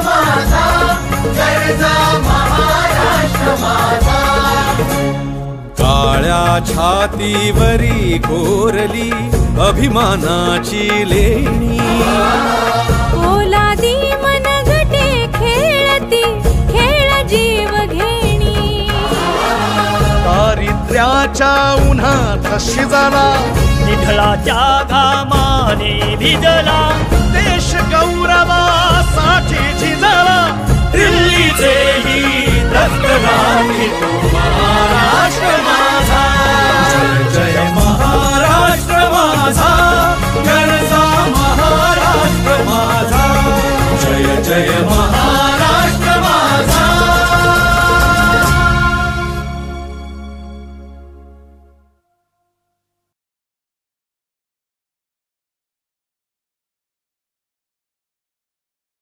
माझा, गरजा महाराष्ट्र माझा. काळ्या छातीवरी कोरली अभिमानाची लेणी, पोलादी मनगटे खेळती खेळ जीव घेणी. दारिद्र्याच्या उन्हात शिजला, निढळाच्या घामाने भिजला, देश गौरवासाठी झिजला. दिल्लीचेही रक्तदानी तो महाराष्ट्र माझा. जय जय महाराष्ट्र माझा, गरजा महाराष्ट्र माझा. जय जय महाराष्ट्र.